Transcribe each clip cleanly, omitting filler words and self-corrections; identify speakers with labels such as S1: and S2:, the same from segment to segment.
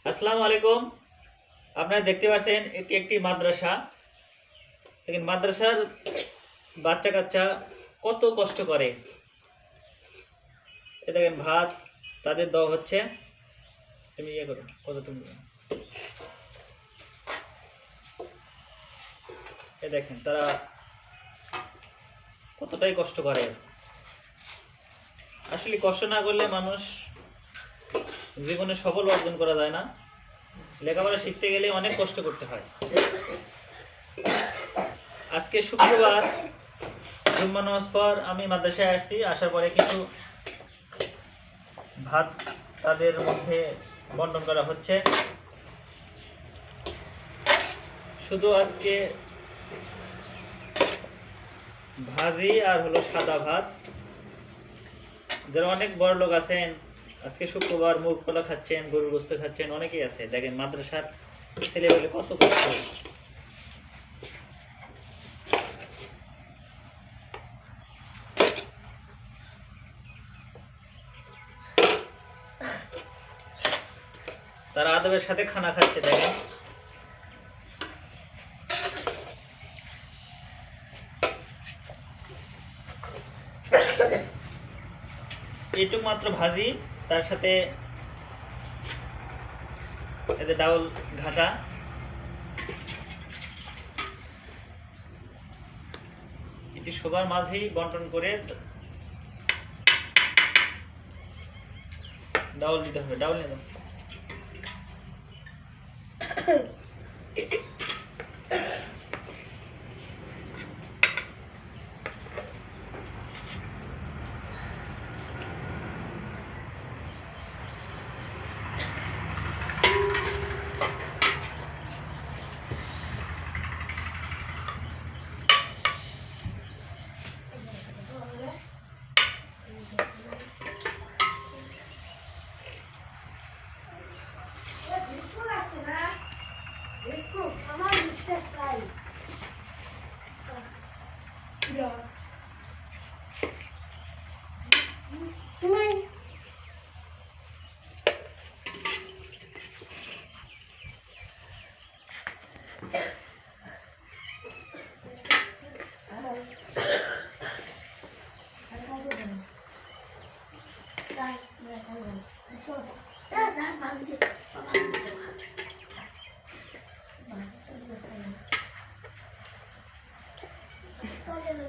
S1: আসসালামু আলাইকুম। আপনারা দেখতে পাচ্ছেন এটি একটি মাদ্রাসা। দেখেন মাদ্রাসার বাচ্চা কাচ্চা কত কষ্ট করে। এ দেখেন ভাত তাদের দেওয়া হচ্ছে। তুমি ইয়ে করো কত তুমি এ দেখেন তারা কতটাই কষ্ট করে। আসলে কষ্ট না করলে মানুষ জীবনে সফল অর্জন করা যায় না। লেখাপড়া শিখতে গেলে অনেক কষ্ট করতে হয়। আজকে শুক্রবার, জুম্মা নামাজ পর আমি মাদ্রাসায় আসছি। আসার পরে কিছু ভাত তাদের মধ্যে বন্টন করা হচ্ছে। শুধু আজকে ভাজি আর হলো সাদা ভাত। যারা অনেক বড় লোক আছেন আজকে শুক্রবার মুগ পোলা খাচ্ছেন, গরুর গোস্ত খাচ্ছেন, অনেকেই আছে। দেখেন মাদ্রাসার ছেলেবেলে কত কষ্ট। তারা আদবের সাথে খানা খাচ্ছে। দেখেন এইটুক মাত্র ভাজি, তার সাথে এতে ডাউল ঘাটা। এটি সবার মাঝেই বন্টন করে ডাউল দিতে হবে। ডাউল নিয়ে যাও।
S2: আমার বিশ্বাস নাই। তুমি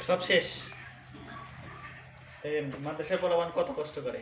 S1: সব শেষ। মাদ্রাসার পোলাপান কত কষ্ট করে।